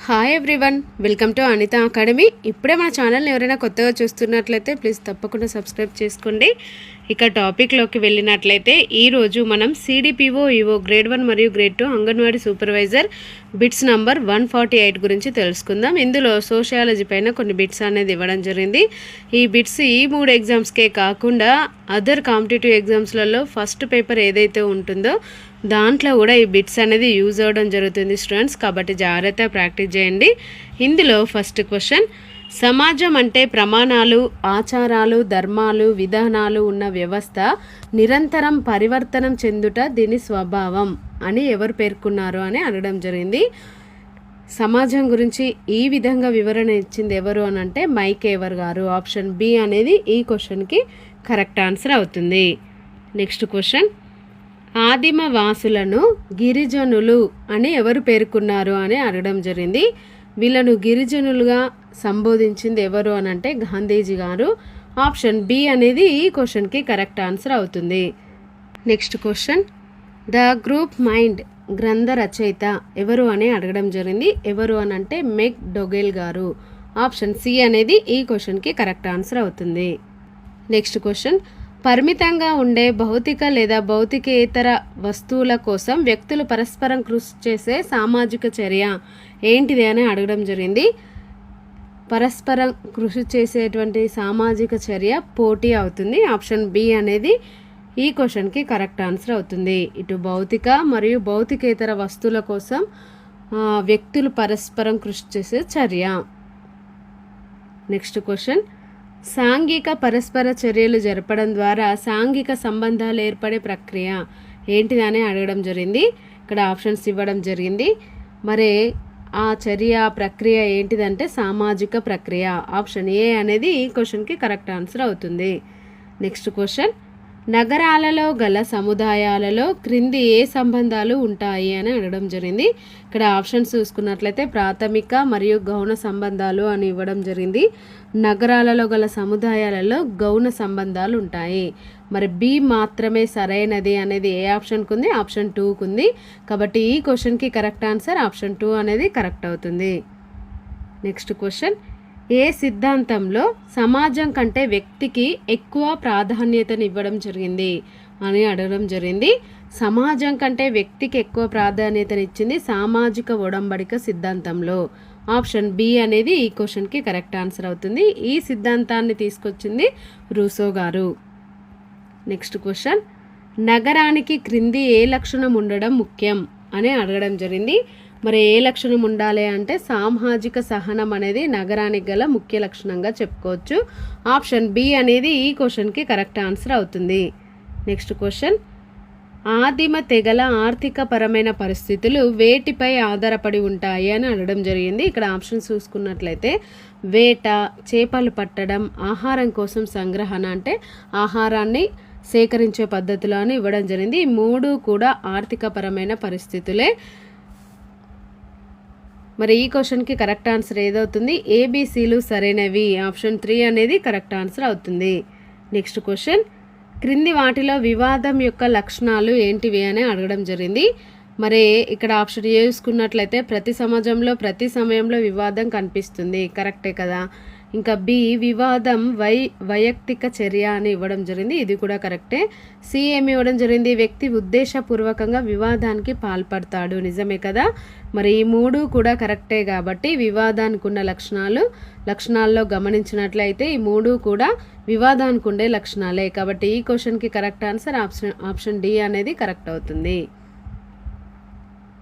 Hi everyone, welcome to Anitha Academy. ఇప్పుడే మన ఛానల్ని ఎవరైనా కొత్తగా చూస్తున్నట్లయితే ప్లీజ్ తప్పకుండా సబ్స్క్రైబ్ చేసుకోండి. ఇక టాపిక్లోకి వెళ్ళినట్లయితే ఈరోజు మనం సిడిపిఓ ఈఓ గ్రేడ్ 1 మరియు grade 2 anganwadi supervisor bits number 148 గురించి తెలుసుకుందాం. ఇందులో సోషియాలజీ పైన కొన్ని బిట్స్ అనేది ఇవ్వడం జరిగింది. ఈ బిట్స్ ఈ 3 ఎగ్జామ్స్కే కాకుండా అదర్ కాంపిటేటివ్ ఎగ్జామ్స్లలో ఫస్ట్ పేపర్ ఏదైతే ఉంటుందో దాంట్లో కూడా ఈ బిట్స్ అనేది యూజ్ అవ్వడం జరుగుతుంది స్టూడెంట్స్, కాబట్టి జాగ్రత్తగా ప్రాక్టీస్ చేయండి. ఇందులో ఫస్ట్ క్వశ్చన్, సమాజం అంటే ప్రమాణాలు, ఆచారాలు, ధర్మాలు, విధానాలు ఉన్న వ్యవస్థ నిరంతరం పరివర్తనం చెందుట దీని స్వభావం అని ఎవరు పేర్కొన్నారు అని అడగడం జరిగింది. సమాజం గురించి ఈ విధంగా వివరణ ఇచ్చింది ఎవరు అని అంటే మైకేవర్ గారు. ఆప్షన్ బి అనేది ఈ క్వశ్చన్కి కరెక్ట్ ఆన్సర్ అవుతుంది. నెక్స్ట్ క్వశ్చన్, ఆదిమ వాసులను గిరిజనులు అని ఎవరు పేర్కొన్నారు అని అడగడం జరిగింది. వీళ్ళను గిరిజనులుగా సంబోధించింది ఎవరు అని అంటే గాంధీజీ గారు. ఆప్షన్ బి అనేది ఈ క్వశ్చన్కి కరెక్ట్ ఆన్సర్ అవుతుంది. Next question, the group mind గ్రంథ రచయిత ఎవరు అని అడగడం జరిగింది. ఎవరు అని అంటే మెక్ డొగెల్ గారు. ఆప్షన్ సి అనేది ఈ క్వశ్చన్కి కరెక్ట్ ఆన్సర్ అవుతుంది. నెక్స్ట్ క్వశ్చన్, పరిమితంగా ఉండే భౌతిక లేదా భౌతికేతర వస్తువుల కోసం వ్యక్తులు పరస్పరం కృషి చేసే సామాజిక చర్య ఏంటిది అని అడగడం జరిగింది. పరస్పరం కృషి చేసేటువంటి సామాజిక చర్య పోటీ అవుతుంది. ఆప్షన్ బి అనేది ఈ క్వశ్చన్కి కరెక్ట్ ఆన్సర్ అవుతుంది. ఇటు భౌతిక మరియు భౌతికేతర వస్తువుల కోసం వ్యక్తులు పరస్పరం కృషి చేసే చర్య. నెక్స్ట్ క్వశ్చన్, సాంఘిక పరస్పర చర్యలు జరపడం ద్వారా సాంఘిక సంబంధాలు ఏర్పడే ప్రక్రియ ఏంటిదని అడగడం జరిగింది. ఇక్కడ ఆప్షన్స్ ఇవ్వడం జరిగింది. మరి ఆ చర్య ప్రక్రియ ఏంటిదంటే సామాజిక ప్రక్రియ. ఆప్షన్ ఏ అనేది ఈ క్వశ్చన్కి కరెక్ట్ ఆన్సర్ అవుతుంది. నెక్స్ట్ క్వశ్చన్, నగరాలలో గల సముదాయాలలో క్రింది ఏ సంబంధాలు ఉంటాయి అని అడగడం జరిగింది. ఇక్కడ ఆప్షన్స్ చూసుకున్నట్లయితే ప్రాథమిక మరియు గౌణ సంబంధాలు అని ఇవ్వడం జరిగింది. నగరాలలో గల సముదాయాలలో గౌణ సంబంధాలు ఉంటాయి. మరి బి మాత్రమే సరైనది అనేది ఏ ఆప్షన్కి ఉంది? ఆప్షన్ 2కు ఉంది. కాబట్టి ఈ క్వశ్చన్కి కరెక్ట్ ఆన్సర్ ఆప్షన్ 2 అనేది కరెక్ట్ అవుతుంది. నెక్స్ట్ క్వశ్చన్, ఏ సిద్ధాంతంలో సమాజం కంటే వ్యక్తికి ఎక్కువ ప్రాధాన్యతను ఇవ్వడం జరిగింది అని అడగడం జరిగింది. సమాజం కంటే వ్యక్తికి ఎక్కువ ప్రాధాన్యతను ఇచ్చింది సామాజిక ఒడంబడిక సిద్ధాంతంలో. ఆప్షన్ బి అనేది ఈ క్వశ్చన్కి కరెక్ట్ ఆన్సర్ అవుతుంది. ఈ సిద్ధాంతాన్ని తీసుకొచ్చింది రూసో గారు. నెక్స్ట్ క్వశ్చన్, నగరానికి క్రింది ఏ లక్షణం ఉండడం ముఖ్యం అని అడగడం జరిగింది. మరి ఏ లక్షణం ఉండాలి అంటే సామాజిక సహనం అనేది నగరానికి గల ముఖ్య లక్షణంగా చెప్పుకోవచ్చు. ఆప్షన్ బి అనేది ఈ క్వశ్చన్కి కరెక్ట్ ఆన్సర్ అవుతుంది. నెక్స్ట్ క్వశ్చన్, ఆదిమ తెగల ఆర్థిక పరమైన పరిస్థితులు వేటిపై ఆధారపడి ఉంటాయి అని అడగడం జరిగింది. ఇక్కడ ఆప్షన్స్ చూసుకున్నట్లయితే వేట, చేపలు పట్టడం, ఆహారం కోసం సంగ్రహణ అంటే ఆహారాన్ని సేకరించే పద్ధతులు అని ఇవ్వడం జరిగింది. ఈ 3 కూడా ఆర్థిక పరమైన పరిస్థితులే. మరి ఈ క్వశ్చన్కి కరెక్ట్ ఆన్సర్ ఏదవుతుంది? ఏబిసిలు సరైనవి. ఆప్షన్ 3 అనేది కరెక్ట్ ఆన్సర్ అవుతుంది. నెక్స్ట్ క్వశ్చన్, క్రింది వాటిలో వివాదం యొక్క లక్షణాలు ఏంటివి అని అడగడం జరిగింది. మరి ఇక్కడ ఆప్షన్ ఏ చూసుకున్నట్లయితే ప్రతి సమాజంలో ప్రతి సమయంలో వివాదం కనిపిస్తుంది, కరెక్టే కదా. ఇంకా బి, వివాదం వైయక్తిక చర్య అని ఇవ్వడం జరిగింది, ఇది కూడా కరెక్టే. సి ఏమి ఇవ్వడం జరిగింది? వ్యక్తి ఉద్దేశపూర్వకంగా వివాదానికి పాల్పడతాడు, నిజమే కదా. మరి ఈ 3 కూడా కరెక్టే కాబట్టి వివాదానికి ఉన్న లక్షణాల్లో గమనించినట్లయితే ఈ 3 కూడా వివాదానికి ఉండే లక్షణాలే. కాబట్టి ఈ క్వశ్చన్కి కరెక్ట్ ఆన్సర్ ఆప్షన్ డి అనేది కరెక్ట్ అవుతుంది.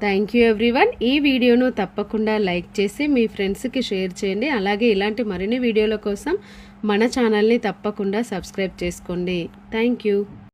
Thank you everyone. ఈ వీడియోను తప్పకుండా లైక్ చేసి మీ ఫ్రెండ్స్కి షేర్ చేయండి. అలాగే ఇలాంటి మరిన్ని వీడియోల కోసం మన ఛానల్ని తప్పకుండా సబ్స్క్రైబ్ చేసుకోండి. Thank you.